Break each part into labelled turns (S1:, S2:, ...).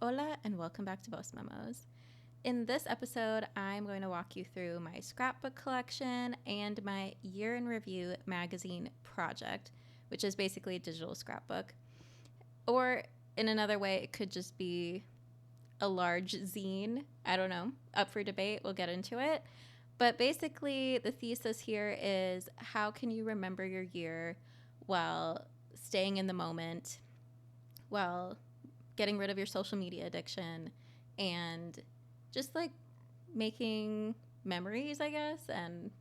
S1: Hola and welcome back to Voice Memos. In this episode, I'm going to walk you through my scrapbook collection and my year in review magazine project, which is basically a digital scrapbook. Or in another way, it could just be a large zine. I don't know, up for debate. We'll get into it. But basically, the thesis here is how can you remember your year while staying in the moment, while getting rid of your social media addiction, and just like making memories, I guess, and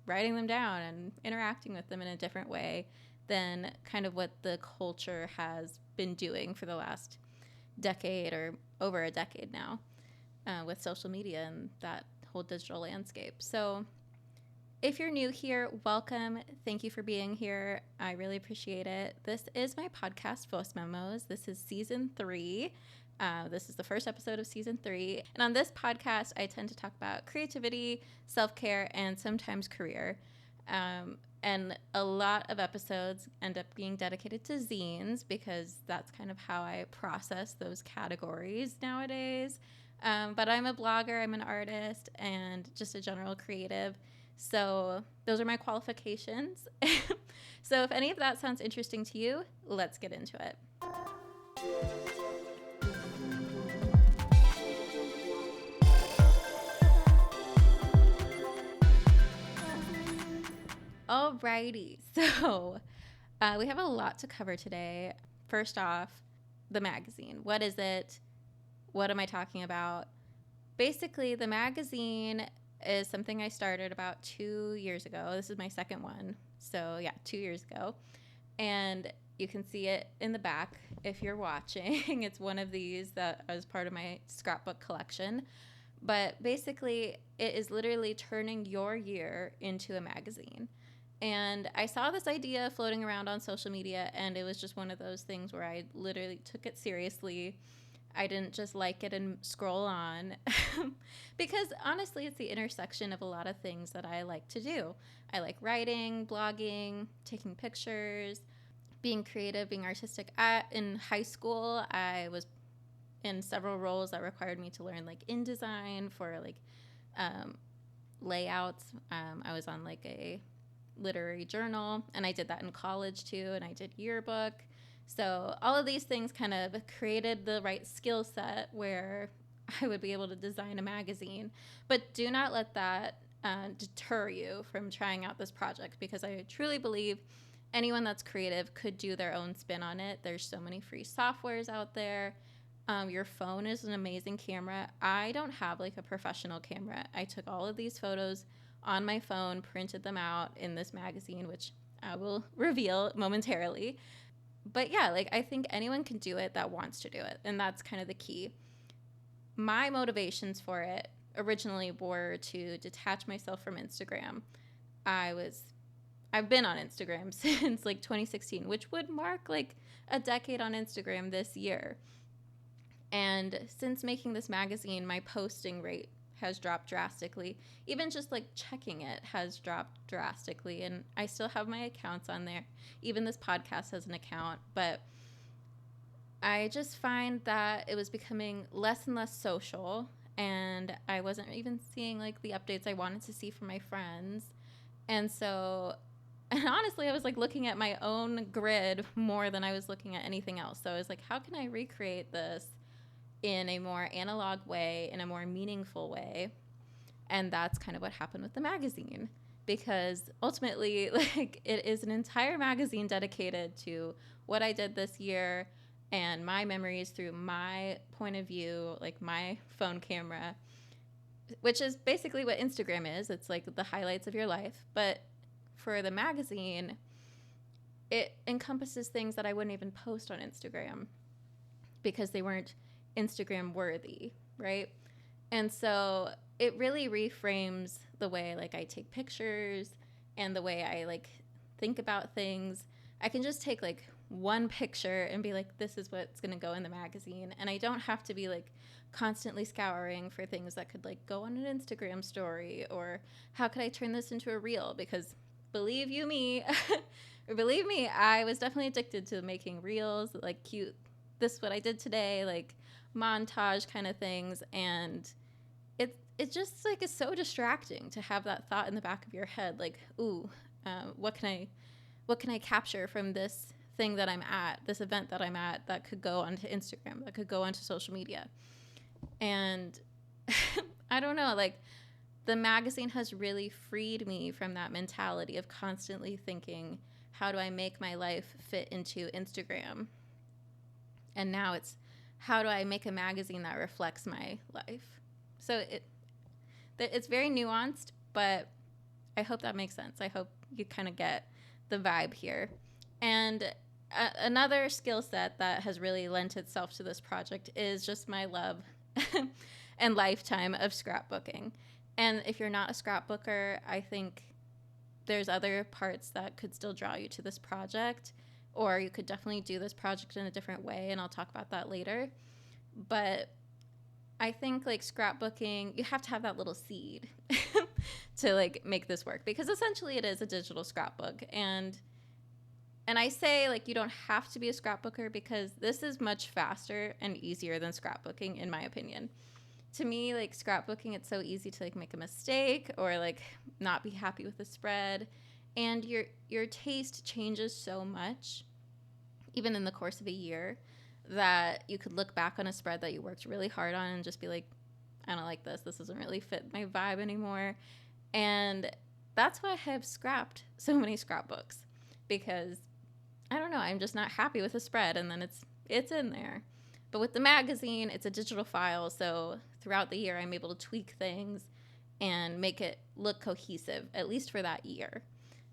S1: writing them down and interacting with them in a different way than kind of what the culture has been doing for the last decade or over a decade now with social media and that whole digital landscape. So if you're new here, welcome. Thank you for being here. I really appreciate it. This is my podcast, Voice Memos. This is season 3. This is the first episode of season 3. And on this podcast, I tend to talk about creativity, self-care, and sometimes career. And a lot of episodes end up being dedicated to zines because that's kind of how I process those categories nowadays. But I'm a blogger, I'm an artist, and just a general creative. So those are my qualifications. So if any of that sounds interesting to you, let's get into it. Alrighty, so we have a lot to cover today. First off, the magazine. What is it? What am I talking about? Basically, the magazine is something I started about 2 years ago. This is my second one. So yeah, 2 years ago. And you can see it in the back if you're watching. It's one of these that was part of my scrapbook collection. But basically, it is literally turning your year into a magazine. And I saw this idea floating around on social media, and it was just one of those things where I literally took it seriously. I didn't just like it and scroll on because honestly, it's the intersection of a lot of things that I like to do. I like writing, blogging, taking pictures, being creative, being artistic. In high school, I was in several roles that required me to learn like InDesign for like layouts. I was on like a literary journal, and I did that in college too, and I did yearbook. So all of these things kind of created the right skill set where I would be able to design a magazine. But do not let that deter you from trying out this project, because I truly believe anyone that's creative could do their own spin on it. There's so many free softwares out there. Your phone is an amazing camera. I don't have like a professional camera. I took all of these photos on my phone, printed them out in this magazine, which I will reveal momentarily. But yeah, like I think anyone can do it that wants to do it. And that's kind of the key. My motivations for it originally were to detach myself from Instagram. I've been on Instagram since like 2016, which would mark like a decade on Instagram this year. And since making this magazine, my posting rate has dropped drastically. Even just like checking it has dropped drastically. And I still have my accounts on there. Even this podcast has an account. But I just find that it was becoming less and less social. And I wasn't even seeing like the updates I wanted to see from my friends. And so, and honestly, I was like looking at my own grid more than I was looking at anything else. So I was like, how can I recreate this in a more analog way, in a more meaningful way? And that's kind of what happened with the magazine, because ultimately, like, it is an entire magazine dedicated to what I did this year and my memories through my point of view, like my phone camera, which is basically what Instagram is. It's like the highlights of your life. But for the magazine, it encompasses things that I wouldn't even post on Instagram because they weren't Instagram worthy, right? And so it really reframes the way like I take pictures and the way I like think about things. I can just take like one picture and be like, this is what's going to go in the magazine. And I don't have to be like constantly scouring for things that could like go on an Instagram story, or how could I turn this into a reel? Because believe you me, or believe me, I was definitely addicted to making reels, like cute, this is what I did today, like montage kind of things. And it just like is so distracting to have that thought in the back of your head, like, ooh, what can I capture from this thing that I'm at, this event that I'm at, that could go onto Instagram, that could go onto social media. And I don't know, like, the magazine has really freed me from that mentality of constantly thinking, how do I make my life fit into Instagram? And now it's, how do I make a magazine that reflects my life? So it's very nuanced, but I hope that makes sense. I hope you kind of get the vibe here. And another skill set that has really lent itself to this project is just my love and lifetime of scrapbooking. And if you're not a scrapbooker, I think there's other parts that could still draw you to this project, or you could definitely do this project in a different way, and I'll talk about that later. But I think like scrapbooking, you have to have that little seed to like make this work, because essentially it is a digital scrapbook. And I say like you don't have to be a scrapbooker, because this is much faster and easier than scrapbooking, in my opinion. To me, like scrapbooking, it's so easy to like make a mistake or like not be happy with the spread, and your taste changes so much, even in the course of a year, that you could look back on a spread that you worked really hard on and just be like, I don't like this. This doesn't really fit my vibe anymore. And that's why I have scrapped so many scrapbooks, because I don't know, I'm just not happy with the spread, and then it's in there. But with the magazine, it's a digital file, so throughout the year I'm able to tweak things and make it look cohesive, at least for that year.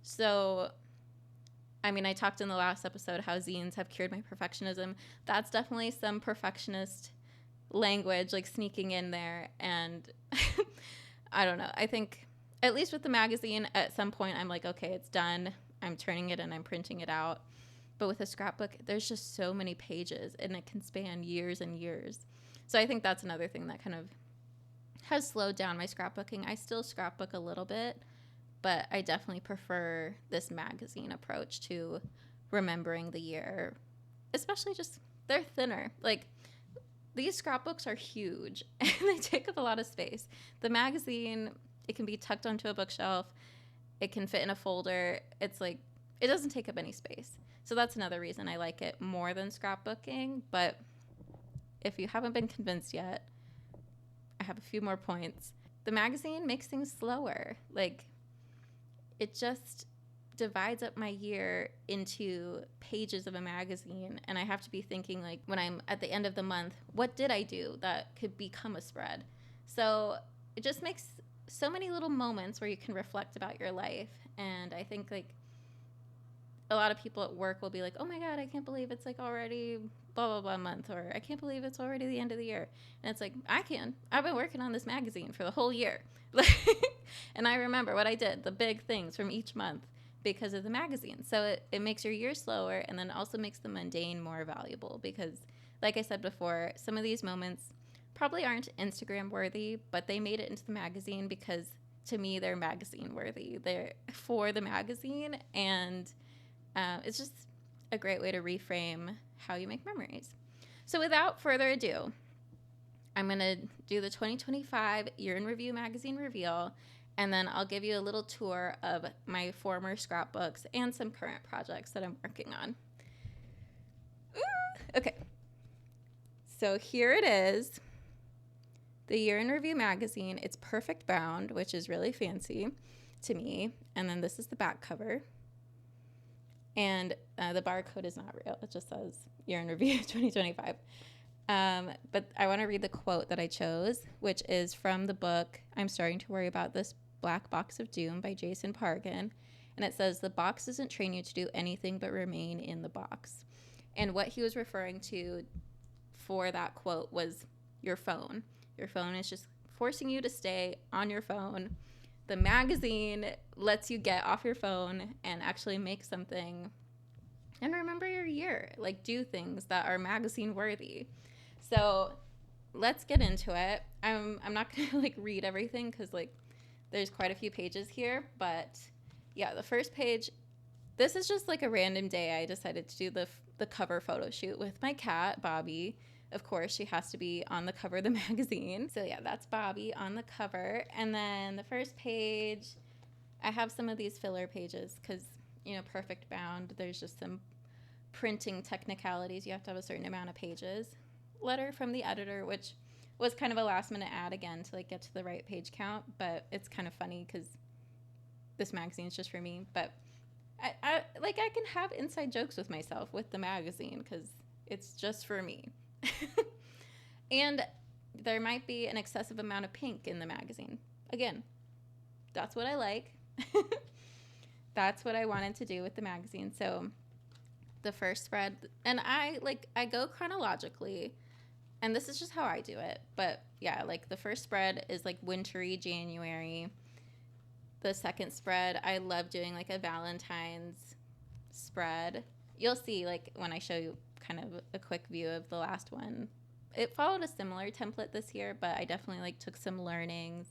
S1: So I mean, I talked in the last episode how zines have cured my perfectionism. That's definitely some perfectionist language like sneaking in there. And I don't know. I think at least with the magazine, at some point I'm like, okay, it's done. I'm turning it and I'm printing it out. But with a scrapbook, there's just so many pages, and it can span years and years. So I think that's another thing that kind of has slowed down my scrapbooking. I still scrapbook a little bit, but I definitely prefer this magazine approach to remembering the year, especially just they're thinner. Like, these scrapbooks are huge and they take up a lot of space. The magazine, it can be tucked onto a bookshelf. It can fit in a folder. It's like, it doesn't take up any space. So that's another reason I like it more than scrapbooking. But if you haven't been convinced yet, I have a few more points. The magazine makes things slower. Like, it just divides up my year into pages of a magazine, and I have to be thinking, like, when I'm at the end of the month, what did I do that could become a spread? So it just makes so many little moments where you can reflect about your life. And I think, like, a lot of people at work will be like, oh my God, I can't believe it's like already blah, blah, blah month, or I can't believe it's already the end of the year. And it's like, I've been working on this magazine for the whole year. And I remember what I did, the big things from each month, because of the magazine. So it makes your year slower, and then also makes the mundane more valuable, because like I said before, some of these moments probably aren't Instagram worthy, but they made it into the magazine because to me they're magazine worthy. They're for the magazine, and it's just a great way to reframe how you make memories. So without further ado, I'm going to do the 2025 Year in Review magazine reveal, and then I'll give you a little tour of my former scrapbooks and some current projects that I'm working on. Okay. So here it is, the Year in Review magazine. It's perfect bound, which is really fancy to me. And then this is the back cover. And the barcode is not real. It just says Year in Review 2025. But I want to read the quote that I chose, which is from the book I'm Starting to Worry About This Black Box of Doom by Jason Pargin. And it says, the box doesn't train you to do anything but remain in the box. And what he was referring to for that quote was your phone. Your phone is just forcing you to stay on your phone. The magazine lets you get off your phone and actually make something and remember your year. Like, do things that are magazine worthy. So let's get into it. I'm not going to like read everything because like there's quite a few pages here. But yeah, the first page, this is just like a random day. I decided to do the cover photo shoot with my cat, Bobby. of course, she has to be on the cover of the magazine. So yeah, that's Bobby on the cover. And then the first page, I have some of these filler pages because, Perfect Bound, there's just some printing technicalities. You have to have a certain amount of pages. Letter from the editor, which was kind of a last minute ad again to like get to the right page count, but it's kind of funny because this magazine is just for me. But I can have inside jokes with myself with the magazine because it's just for me. And there might be an excessive amount of pink in the magazine. Again, that's what I like. That's what I wanted to do with the magazine. So the first spread, and I go chronologically, and this is just how I do it. But yeah, like the first spread is like wintry January. The second spread, I love doing like a Valentine's spread. You'll see like when I show you kind of a quick view of the last one. It followed a similar template this year, but I definitely like took some learnings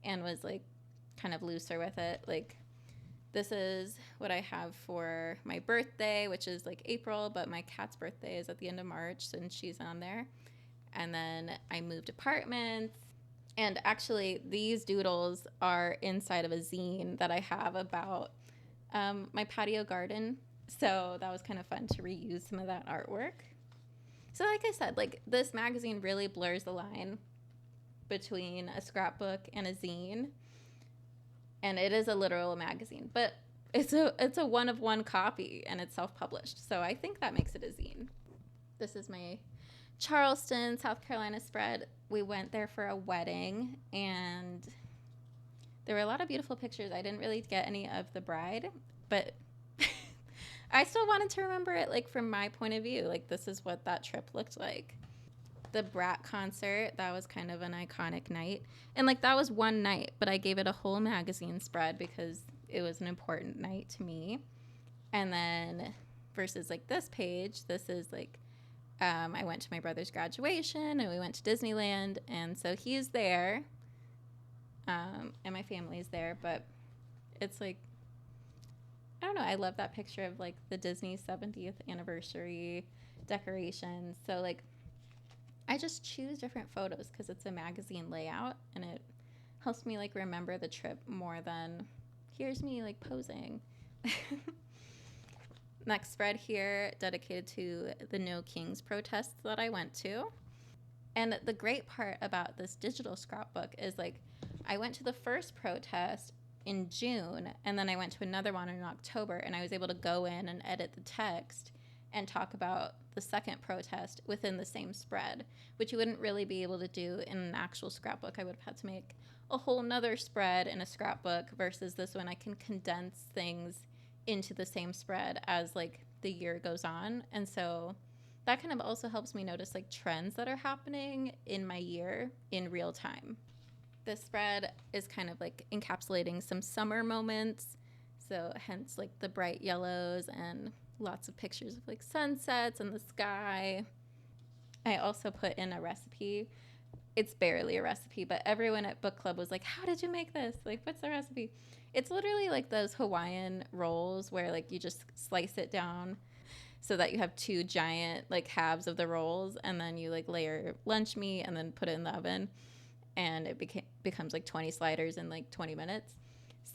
S1: and was like kind of looser with it. Like this is what I have for my birthday, which is like April, but my cat's birthday is at the end of March, and she's on there. And then I moved apartments. And actually, these doodles are inside of a zine that I have about my patio garden. So that was kind of fun to reuse some of that artwork. So like I said, like this magazine really blurs the line between a scrapbook and a zine. And it is a literal magazine, but it's a one-of-one copy, and it's self-published. So I think that makes it a zine. This is my Charleston, South Carolina spread. We went there for a wedding, and there were a lot of beautiful pictures. I didn't really get any of the bride, but I still wanted to remember it like from my point of view. Like this is what that trip looked like. The Brat concert, that was kind of an iconic night. And like that was one night, but I gave it a whole magazine spread because it was an important night to me. And then versus like this page, this is like I went to my brother's graduation and we went to Disneyland, and so he's there, and my family's there, but it's like, I don't know, I love that picture of like the Disney 70th anniversary decorations. So like I just choose different photos because it's a magazine layout, and it helps me like remember the trip more than here's me like posing. Next spread here, dedicated to the No Kings protests that I went to. And the great part about this digital scrapbook is like I went to the first protest in June, and then I went to another one in October, and I was able to go in and edit the text and talk about the second protest within the same spread, which you wouldn't really be able to do in an actual scrapbook. I would have had to make a whole nother spread in a scrapbook versus this one. I can condense things into the same spread as like the year goes on. And so that kind of also helps me notice like trends that are happening in my year in real time. This spread is kind of like encapsulating some summer moments. So hence like the bright yellows and lots of pictures of like sunsets and the sky. I also put in a recipe. It's barely a recipe, but everyone at book club was like, how did you make this? Like, what's the recipe? It's literally like those Hawaiian rolls where like you just slice it down so that you have two giant like halves of the rolls, and then you like layer lunch meat and then put it in the oven, and it becomes like 20 sliders in like 20 minutes.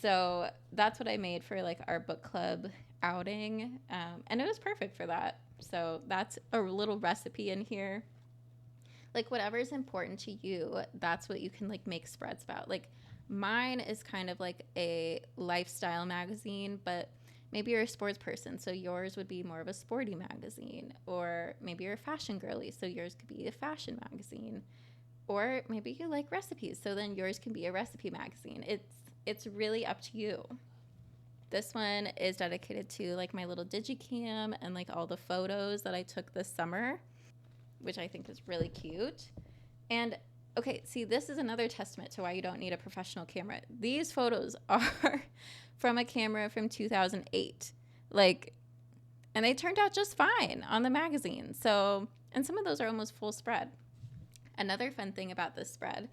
S1: So that's what I made for like our book club outing, and it was perfect for that. So that's a little recipe in here. Like whatever is important to you, that's what you can like make spreads about. Like mine is kind of like a lifestyle magazine, but maybe you're a sports person, so yours would be more of a sporty magazine. Or maybe you're a fashion girly, so yours could be a fashion magazine. Or maybe you like recipes, so then yours can be a recipe magazine. It's really up to you. This one is dedicated to like my little digicam and like all the photos that I took this summer, which I think is really cute. And okay, see, this is another testament to why you don't need a professional camera. These photos are from a camera from 2008. Like, and they turned out just fine on the magazine. So, and some of those are almost full spread. Another fun thing about this spread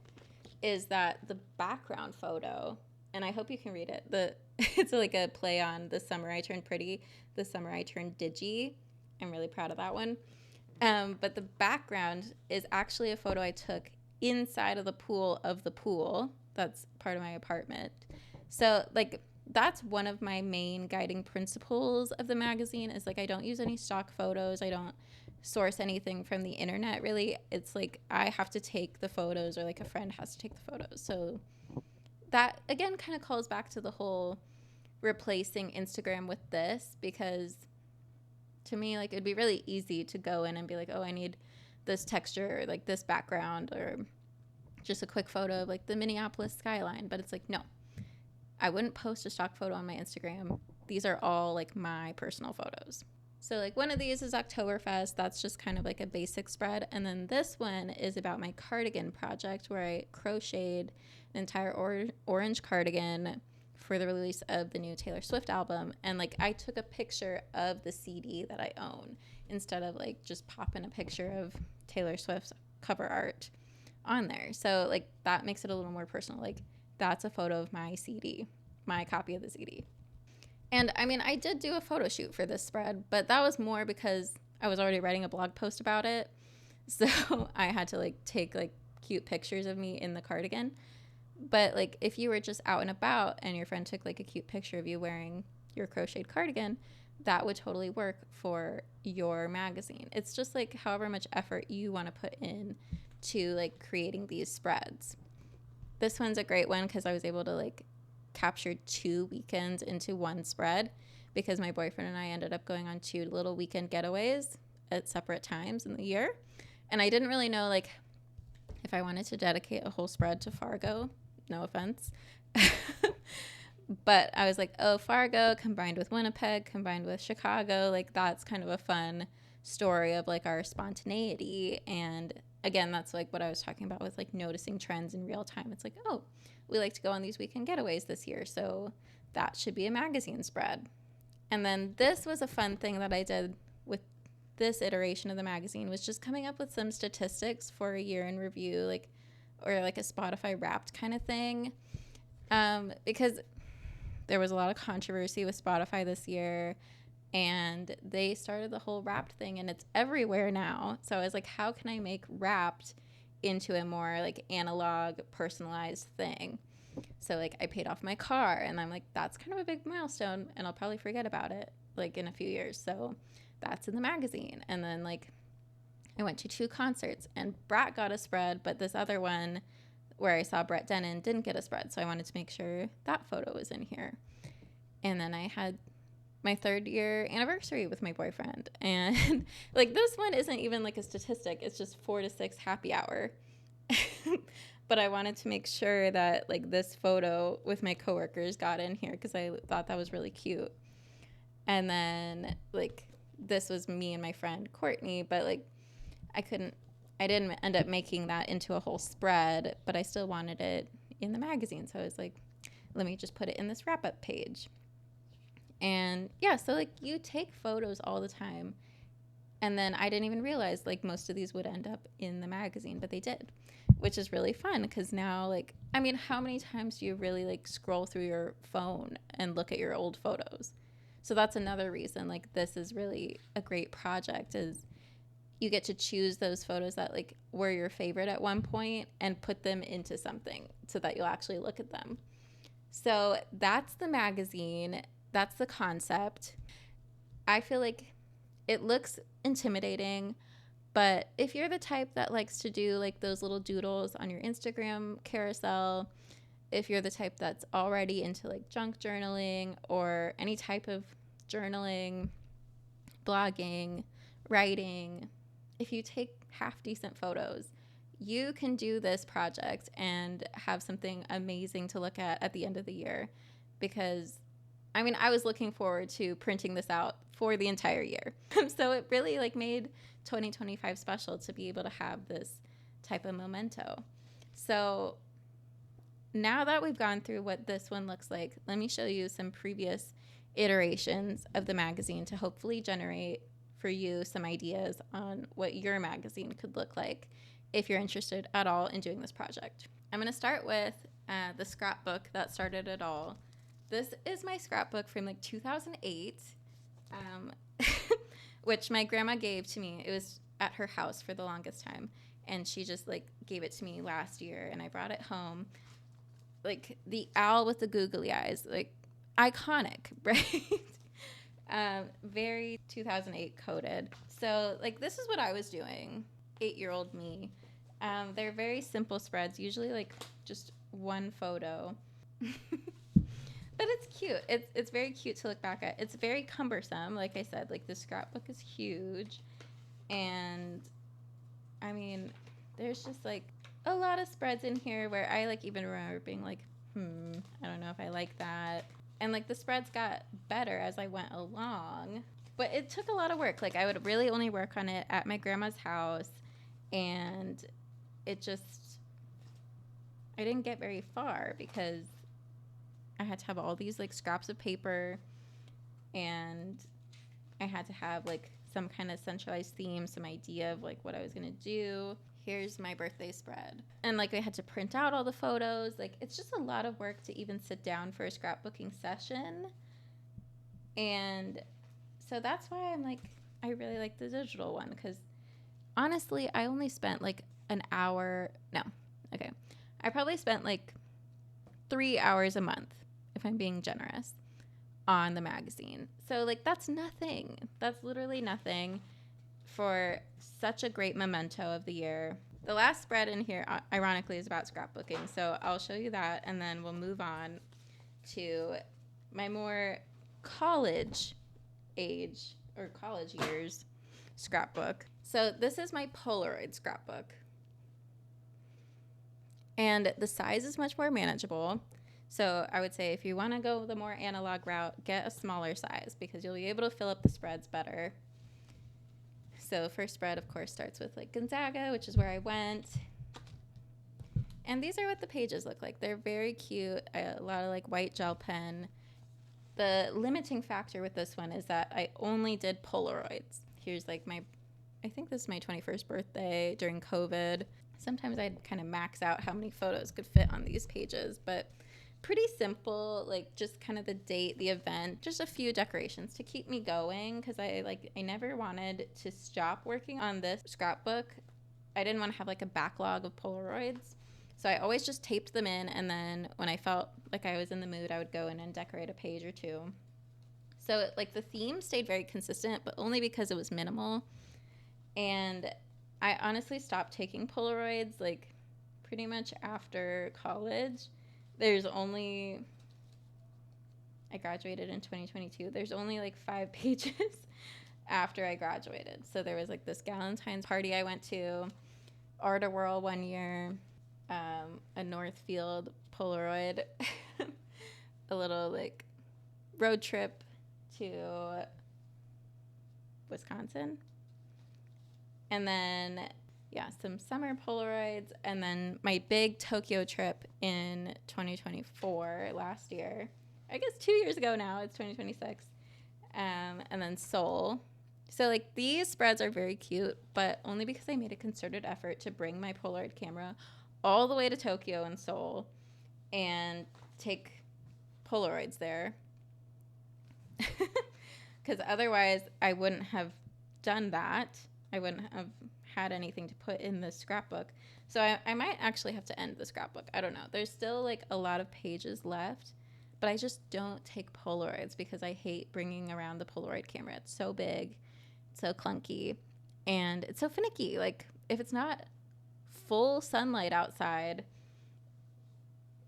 S1: is that the background photo, and I hope you can read it, it's like a play on The Summer I Turned Pretty, The Summer I Turned Digi. I'm really proud of that one. But the background is actually a photo I took inside of the pool that's part of my apartment. So like that's one of my main guiding principles of the magazine is like I don't use any stock photos. I don't source anything from the internet really. It's like I have to take the photos or like a friend has to take the photos. So that again kind of calls back to the whole replacing Instagram with this, because to me like it'd be really easy to go in and be like, oh, I need this texture or like this background or just a quick photo of like the Minneapolis skyline. But it's like, no, I wouldn't post a stock photo on my Instagram. These are all like my personal photos. So like one of these is Oktoberfest. That's just kind of like a basic spread. And then this one is about my cardigan project where I crocheted an entire orange cardigan for the release of the new Taylor Swift album. And like I took a picture of the CD that I own instead of like just popping a picture of Taylor Swift's cover art on there. So like that makes it a little more personal. Like that's a photo of my CD, my copy of the CD. And I mean, I did do a photo shoot for this spread, but that was more because I was already writing a blog post about it. So I had to like take like cute pictures of me in the cardigan. But like if you were just out and about and your friend took like a cute picture of you wearing your crocheted cardigan, that would totally work for your magazine. It's just like however much effort you want to put in to like creating these spreads. This one's a great one because I was able to like capture 2 weekends into one spread because my boyfriend and I ended up going on 2 little weekend getaways at separate times in the year. And I didn't really know like if I wanted to dedicate a whole spread to Fargo. No offense. But I was like, oh, Fargo combined with Winnipeg, combined with Chicago, like that's kind of a fun story of like our spontaneity. And again, that's like what I was talking about with like noticing trends in real time. It's like, oh, we like to go on these weekend getaways this year, so that should be a magazine spread. And then this was a fun thing that I did with this iteration of the magazine, was just coming up with some statistics for a year in review, like, or like a Spotify Wrapped kind of thing, because there was a lot of controversy with Spotify this year, and they started the whole Wrapped thing, and it's everywhere now. So I was like, how can I make Wrapped into a more like analog, personalized thing? So like I paid off my car, and I'm like, that's kind of a big milestone, and I'll probably forget about it like in a few years. So that's in the magazine. And then like I went to 2 concerts, and Brat got a spread, but this other one where I saw Brett Dennen didn't get a spread. So I wanted to make sure that photo was in here. And then I had my 3rd year anniversary with my boyfriend. And like this one isn't even like a statistic. It's just 4 to 6 happy hour. But I wanted to make sure that like this photo with my coworkers got in here because I thought that was really cute. And then like this was me and my friend Courtney, but like I didn't end up making that into a whole spread, but I still wanted it in the magazine. So I was like, let me just put it in this wrap-up page. And yeah, so like you take photos all the time. And then I didn't even realize like most of these would end up in the magazine, but they did, which is really fun because now like, I mean, how many times do you really like scroll through your phone and look at your old photos? So that's another reason like this is really a great project, is you get to choose those photos that like were your favorite at one point and put them into something so that you'll actually look at them. So that's the magazine. That's the concept. I feel like it looks intimidating, but if you're the type that likes to do like those little doodles on your Instagram carousel, if you're the type that's already into like junk journaling or any type of journaling, blogging, writing, if you take half decent photos, you can do this project and have something amazing to look at the end of the year. Because I mean, I was looking forward to printing this out for the entire year. So it really like made 2025 special to be able to have this type of memento. So now that we've gone through what this one looks like, let me show you some previous iterations of the magazine to hopefully generate for you some ideas on what your magazine could look like if you're interested at all in doing this project. I'm going to start with the scrapbook that started it all. This is my scrapbook from like 2008, which my grandma gave to me. It was at her house for the longest time. And she just like gave it to me last year, and I brought it home. Like the owl with the googly eyes, like iconic, right? Very 2008 coded. So like this is what I was doing, 8-year-old me. They're very simple spreads, usually like just one photo. But it's cute. It's very cute to look back at. It's very cumbersome. Like I said, like the scrapbook is huge. And I mean, there's just like a lot of spreads in here where I like even remember being like, I don't know if I like that. And like the spreads got better as I went along. But it took a lot of work. Like I would really only work on it at my grandma's house. And it just, I didn't get very far because I had to have all these like scraps of paper, and I had to have like some kind of centralized theme, some idea of like what I was going to do. Here's my birthday spread. And like I had to print out all the photos. Like it's just a lot of work to even sit down for a scrapbooking session. And so that's why I'm like, I really like the digital one, because honestly, I only spent like an hour. No, okay. I probably spent like 3 hours a month, if I'm being generous, on the magazine. So like that's nothing. That's literally nothing for such a great memento of the year. The last spread in here, ironically, is about scrapbooking. So I'll show you that, and then we'll move on to my more college age or college years scrapbook. So this is my Polaroid scrapbook. And the size is much more manageable. So I would say if you want to go the more analog route, get a smaller size because you'll be able to fill up the spreads better. So first spread, of course, starts with like Gonzaga, which is where I went. And these are what the pages look like. They're very cute. A lot of like white gel pen. The limiting factor with this one is that I only did Polaroids. Here's like I think this is my 21st birthday during COVID. Sometimes I'd kind of max out how many photos could fit on these pages, but pretty simple, like just kind of the date, the event, just a few decorations to keep me going, because I never wanted to stop working on this scrapbook. I didn't want to have like a backlog of Polaroids. So I always just taped them in, and then when I felt like I was in the mood, I would go in and decorate a page or two. So like the theme stayed very consistent, but only because it was minimal. And I honestly stopped taking Polaroids like pretty much after college. I graduated in 2022. There's only like 5 pages after I graduated. So there was like this Galentine's party I went to, Art a Whirl one year, a Northfield Polaroid, a little like road trip to Wisconsin. And then, some summer Polaroids, and then my big Tokyo trip in 2024, last year. I guess 2 years ago now, it's 2026. And then Seoul. So, like, these spreads are very cute, but only because I made a concerted effort to bring my Polaroid camera all the way to Tokyo and Seoul and take Polaroids there. Because otherwise, I wouldn't have done that. I wouldn't have had anything to put in this scrapbook. So I might actually have to end the scrapbook. I don't know. There's still like a lot of pages left, but I just don't take Polaroids because I hate bringing around the Polaroid camera. It's so big, it's so clunky, and it's so finicky. Like if it's not full sunlight outside,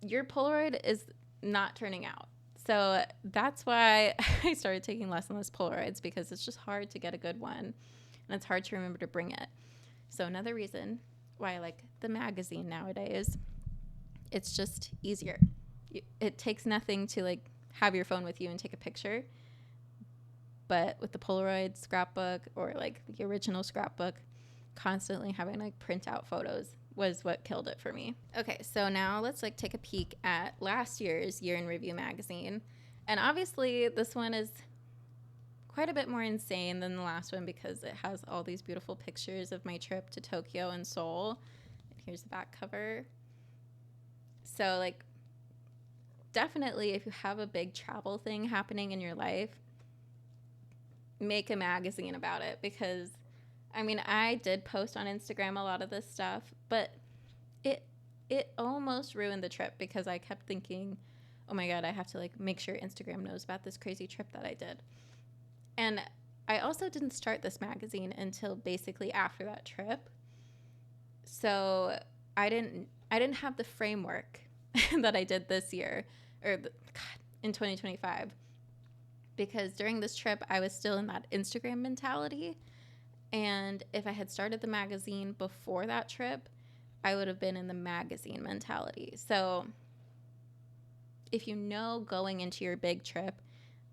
S1: your Polaroid is not turning out. So that's why I started taking less and less Polaroids, because it's just hard to get a good one. And it's hard to remember to bring it. So another reason why I like the magazine nowadays, it's just easier. It takes nothing to like have your phone with you and take a picture. But with the Polaroid scrapbook or like the original scrapbook, constantly having to like print out photos was what killed it for me. Okay, so now let's like take a peek at last year's Year in Review magazine. And obviously this one is quite a bit more insane than the last one because it has all these beautiful pictures of my trip to Tokyo and Seoul. And here's the back cover. So like definitely if you have a big travel thing happening in your life, make a magazine about it, because I mean, I did post on Instagram a lot of this stuff, but it almost ruined the trip because I kept thinking, oh my God, I have to like make sure Instagram knows about this crazy trip that I did. And I also didn't start this magazine until basically after that trip. So I didn't have the framework that I did this year in 2025, because during this trip I was still in that Instagram mentality. And if I had started the magazine before that trip, I would have been in the magazine mentality. So if you know going into your big trip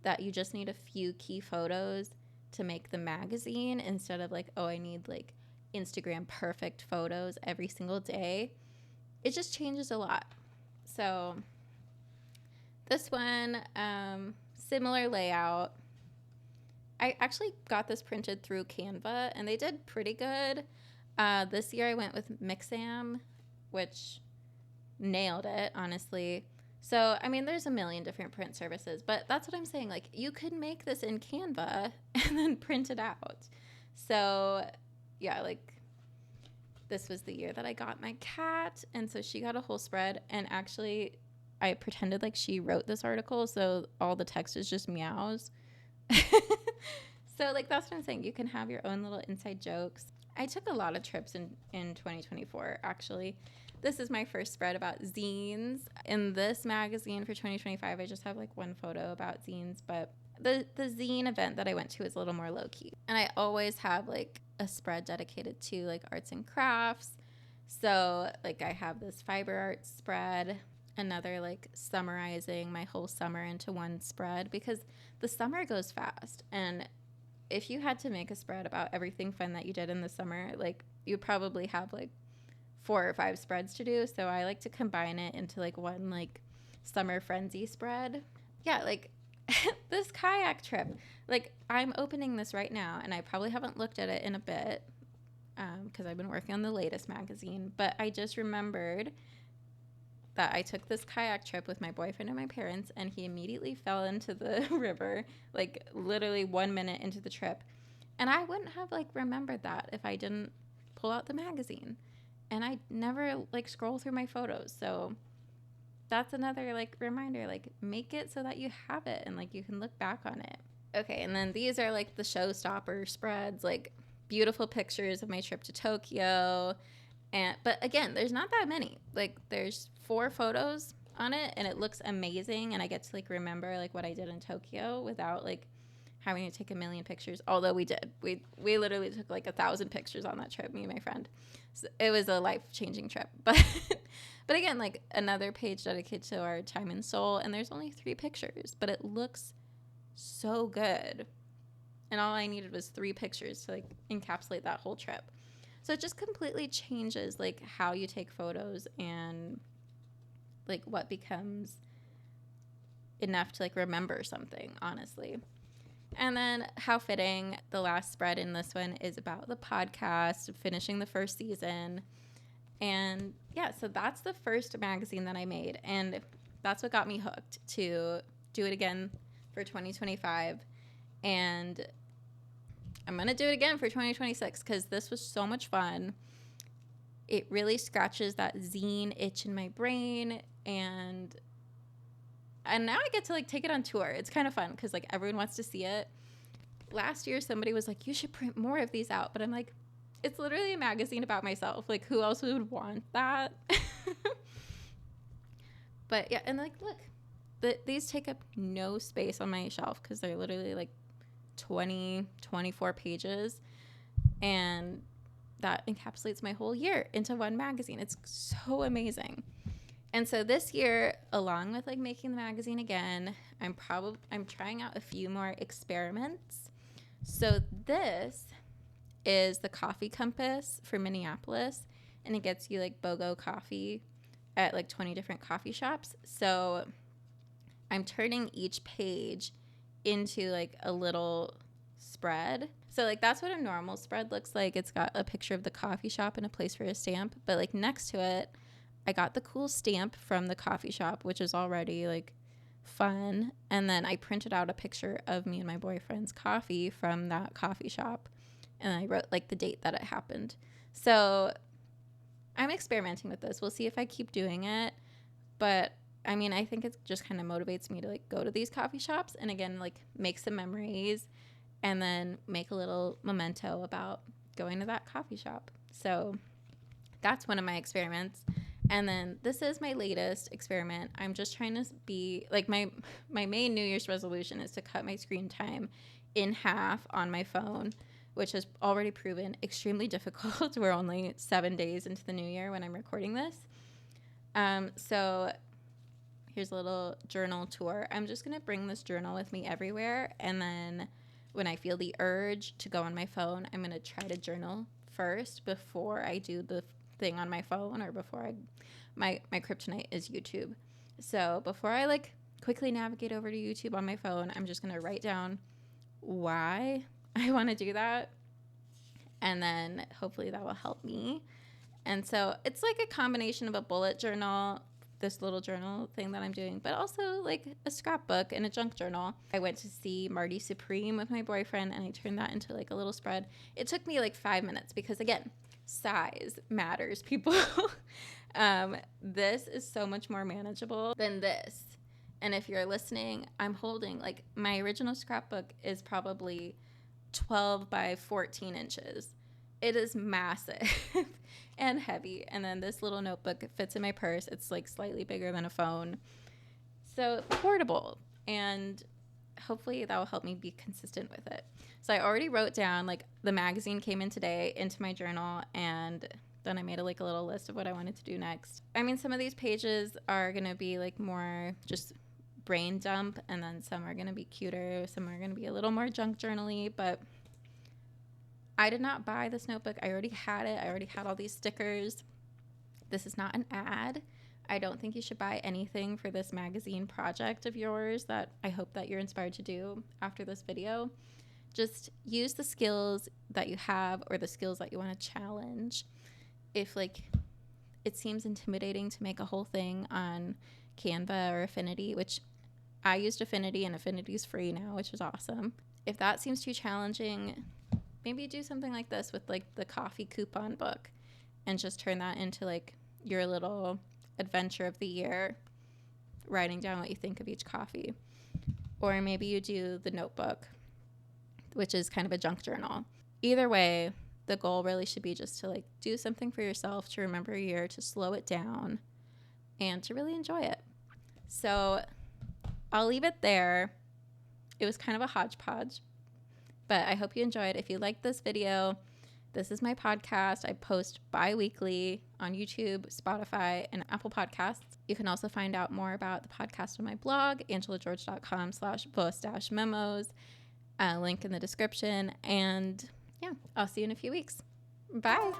S1: that you just need a few key photos to make the magazine, instead of like, oh, I need like Instagram perfect photos every single day, it just changes a lot. So this one, similar layout. I actually got this printed through Canva, and they did pretty good. This year I went with Mixam, which nailed it, honestly. So, I mean, there's a million different print services, but that's what I'm saying. Like, you could make this in Canva and then print it out. So, yeah, like, this was the year that I got my cat, and so she got a whole spread, and actually I pretended like she wrote this article, so all the text is just meows. So, like, that's what I'm saying. You can have your own little inside jokes. I took a lot of trips in 2024, actually. This is my first spread about zines. In this magazine for 2025, I just have, like, one photo about zines, but the zine event that I went to is a little more low-key. And I always have, like, a spread dedicated to, like, arts and crafts. So, like, I have this fiber art spread, another, like, summarizing my whole summer into one spread, because the summer goes fast. And if you had to make a spread about everything fun that you did in the summer, like, you probably have like 4 or 5 spreads to do. So I like to combine it into like one like summer frenzy spread. Yeah, like this kayak trip, like I'm opening this right now and I probably haven't looked at it in a bit because I've been working on the latest magazine, but I just remembered that I took this kayak trip with my boyfriend and my parents, and he immediately fell into the river, like literally 1 minute into the trip. And I wouldn't have like remembered that if I didn't pull out the magazine. And I never like scroll through my photos. So that's another like reminder, like make it so that you have it and like you can look back on it. Okay, and then these are like the showstopper spreads, like beautiful pictures of my trip to Tokyo. But again, there's not that many. Like there's 4 photos on it and it looks amazing, and I get to like remember like what I did in Tokyo without like having to take a million pictures. Although we did. We literally took like 1,000 pictures on that trip, me and my friend. So it was a life-changing trip. But again, like another page dedicated to our time in Seoul, and there's only 3 pictures, but it looks so good. And all I needed was 3 pictures to like encapsulate that whole trip. So it just completely changes like how you take photos and like what becomes enough to like remember something, honestly. And then how fitting, the last spread in this one is about the podcast, finishing the first season. And yeah, so that's the first magazine that I made, and that's what got me hooked to do it again for 2025. And I'm going to do it again for 2026 because this was so much fun. It really scratches that zine itch in my brain, and now I get to like take it on tour. It's kind of fun because like everyone wants to see it. Last year somebody was like, you should print more of these out, but I'm like, it's literally a magazine about myself. Like, who else would want that? But yeah, and like, look, these take up no space on my shelf because they're literally like 24 pages, and that encapsulates my whole year into one magazine. It's so amazing. And so this year, along with like making the magazine again, I'm trying out a few more experiments. So this is the coffee compass for Minneapolis, and it gets you like BOGO coffee at like 20 different coffee shops. So I'm turning each page into like a little spread. So like that's what a normal spread looks like. It's got a picture of the coffee shop and a place for a stamp, but like next to it I got the cool stamp from the coffee shop, which is already like fun, and then I printed out a picture of me and my boyfriend's coffee from that coffee shop, And I wrote like the date that it happened. So I'm experimenting with this. We'll see if I keep doing it. But I mean, I think it just kind of motivates me to like go to these coffee shops and again, like make some memories and then make a little memento about going to that coffee shop. So that's one of my experiments. And then this is my latest experiment. I'm just trying to be like my main New Year's resolution is to cut my screen time in half on my phone, which has already proven extremely difficult. We're only 7 days into the new year when I'm recording this. So here's a little journal tour. I'm just going to bring this journal with me everywhere. And then when I feel the urge to go on my phone, I'm going to try to journal first before I do the thing on my phone or before my kryptonite is YouTube. So before I like quickly navigate over to YouTube on my phone, I'm just going to write down why I want to do that. And then hopefully that will help me. And so it's like a combination of a bullet journal, this little journal thing that I'm doing, but also like a scrapbook and a junk journal. I went to see Marty Supreme with my boyfriend and I turned that into like a little spread. It took me like 5 minutes because again, size matters, people. This is so much more manageable than this. And if you're listening, I'm holding like my original scrapbook is probably 12 by 14 inches. It is massive and heavy. And then this little notebook, it fits in my purse. It's like slightly bigger than a phone. So portable. And hopefully that will help me be consistent with it. So I already wrote down like the magazine came in today into my journal, and then I made a little list of what I wanted to do next. I mean, some of these pages are going to be like more just brain dump, and then some are going to be cuter. Some are going to be a little more junk journal-y, but I did not buy this notebook. I already had it. I already had all these stickers. This is not an ad. I don't think you should buy anything for this magazine project of yours that I hope that you're inspired to do after this video. Just use the skills that you have or the skills that you want to challenge. If like it seems intimidating to make a whole thing on Canva or Affinity, which I used Affinity and Affinity is free now, which is awesome. If that seems too challenging, maybe do something like this with like the coffee coupon book and just turn that into like your little adventure of the year, writing down what you think of each coffee. Or maybe you do the notebook, which is kind of a junk journal. Either way, the goal really should be just to like do something for yourself to remember a year, to slow it down and to really enjoy it. So I'll leave it there. It was kind of a hodgepodge, but I hope you enjoyed. If you liked this video, this is my podcast. I post bi-weekly on YouTube, Spotify, and Apple Podcasts. You can also find out more about the podcast on my blog, angelageorge.com/voice-memos. Link in the description. And yeah, I'll see you in a few weeks. Bye.